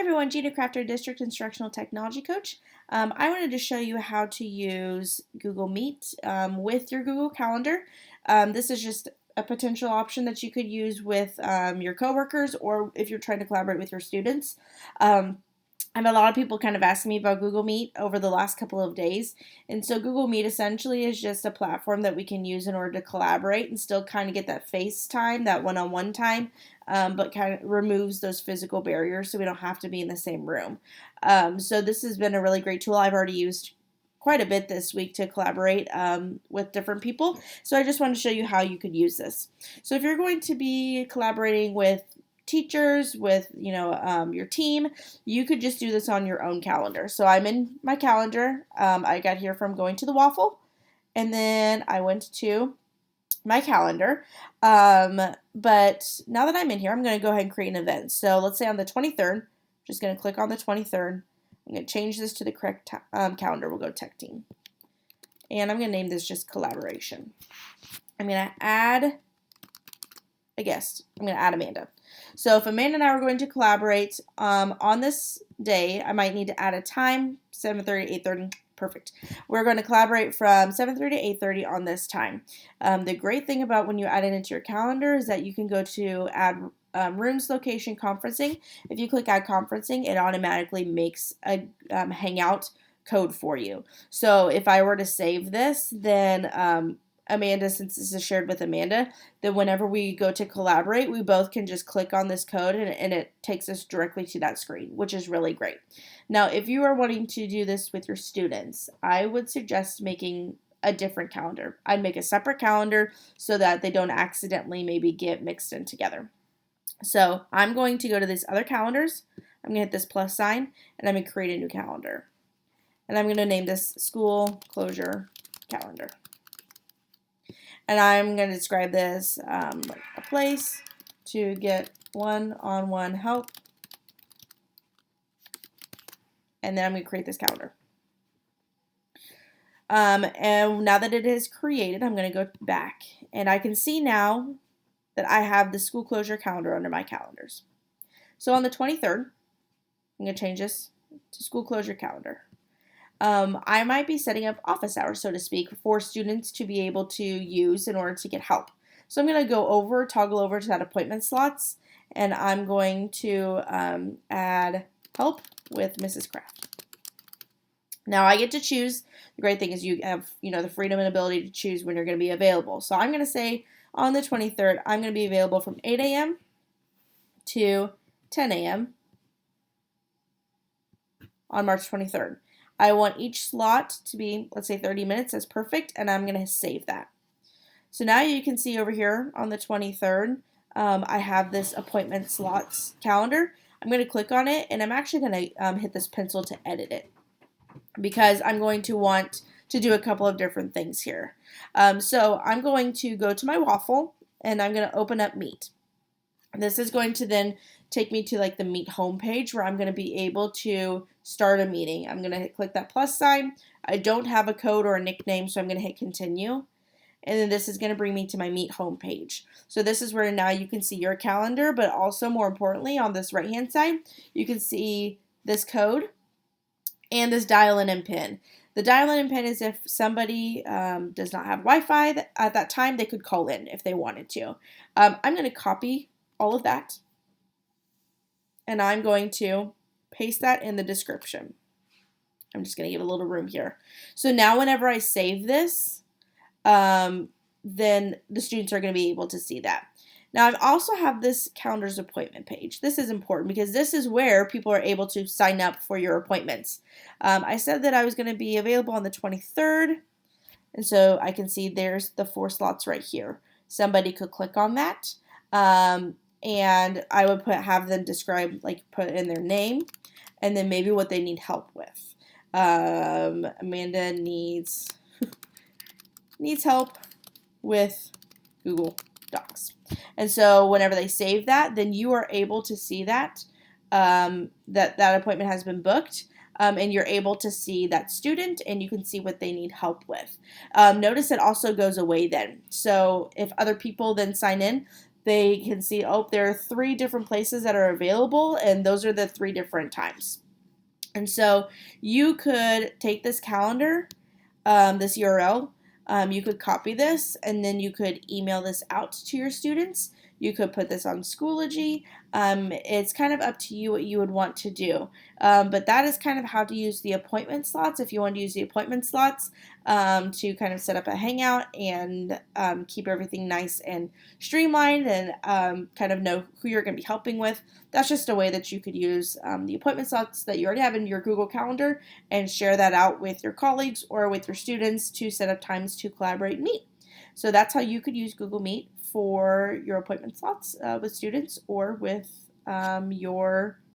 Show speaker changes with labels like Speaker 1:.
Speaker 1: everyone, Gina Crafter, District Instructional Technology Coach. I wanted to show you how to use Google Meet with your Google Calendar. This is just a potential option that you could use with your coworkers or if you're trying to collaborate with your students. I've had a lot of people kind of asking me about Google Meet over the last couple of days. And so Google Meet essentially is just a platform that we can use in order to collaborate and still kind of get that face time, that one-on-one time, but kind of removes those physical barriers so we don't have to be in the same room. So this has been a really great tool. I've already used quite a bit this week to collaborate with different people. So I just want to show you how you could use this. So if you're going to be collaborating with teachers, with your team, you could just do this on your own calendar. So I'm in my calendar. I got here from going to the waffle, and then I went to my calendar. But now that I'm in here, I'm going to go ahead and create an event. So let's say on the 23rd, I'm just going to click on the 23rd. I'm going to change this to the correct calendar. We'll go Tech Team. And I'm going to name this just Collaboration. I'm going to add a guest. I'm going to add Amanda. So if Amanda and I were going to collaborate on this day, I might need to add a time, 7:30 to 8:30. Perfect. We're going to collaborate from 7:30 to 8:30 on this time. The great thing about when you add it into your calendar is that you can go to add rooms, location, conferencing. If you click add conferencing, it automatically makes a Hangout code for you. So if I were to save this, then Amanda, since this is shared with Amanda, then whenever we go to collaborate, we both can just click on this code and it takes us directly to that screen, which is really great. Now, if you are wanting to do this with your students, I would suggest making a different calendar. I'd make a separate calendar so that they don't accidentally maybe get mixed in together. So I'm going to go to these other calendars. I'm going to hit this plus sign, and I'm going to create a new calendar. And I'm going to name this School Closure Calendar. And I'm going to describe this like a place to get one-on-one help. And then I'm going to create this calendar. And now that it is created, I'm going to go back. And I can see now that I have the school closure calendar under my calendars. So on the 23rd, I'm going to change this to school closure calendar. I might be setting up office hours, so to speak, for students to be able to use in order to get help. So I'm going to toggle over to that appointment slots, and I'm going to add help with Mrs. Craft. Now I get to choose. The great thing is you have, the freedom and ability to choose when you're going to be available. So I'm going to say on the 23rd, I'm going to be available from 8 a.m. to 10 a.m. on March 23rd. I want each slot to be, let's say 30 minutes. That's perfect, and I'm going to save that. So now you can see over here on the 23rd, I have this appointment slots calendar. I'm going to click on it, and I'm actually going to hit this pencil to edit it because I'm going to want to do a couple of different things here. So I'm going to go to my waffle, and I'm going to open up Meet. This is going to then take me to like the Meet homepage where I'm going to be able to start a meeting. I'm going to click that plus sign. I don't have a code or a nickname, so I'm going to hit continue. And then this is going to bring me to my Meet homepage. So this is where now you can see your calendar, but also more importantly on this right-hand side, you can see this code and this dial-in and pin. The dial-in and pin is if somebody does not have Wi-Fi at that time, they could call in if they wanted to. I'm going to copy all of that, and I'm going to paste that in the description. I'm just going to give a little room here. So now whenever I save this, then the students are going to be able to see that. Now I also have this calendar's appointment page. This is important because this is where people are able to sign up for your appointments. I said that I was going to be available on the 23rd, and so I can see there's the 4 slots right here. Somebody could click on that. And I would have them put in their name, and then maybe what they need help with. Amanda needs help with Google Docs. And so whenever they save that, then you are able to see that that appointment has been booked. And you're able to see that student, and you can see what they need help with. Notice it also goes away then. So if other people then sign in, they can see, oh, there are 3 different places that are available, and those are the 3 different times. And so you could take this calendar, this URL, you could copy this, and then you could email this out to your students. You could put this on Schoology. It's kind of up to you what you would want to do. But that is kind of how to use the appointment slots. If you want to use the appointment slots to kind of set up a hangout and keep everything nice and streamlined and kind of know who you're going to be helping with, that's just a way that you could use the appointment slots that you already have in your Google Calendar and share that out with your colleagues or with your students to set up times to collaborate and meet. So that's how you could use Google Meet for your appointment slots with students or with your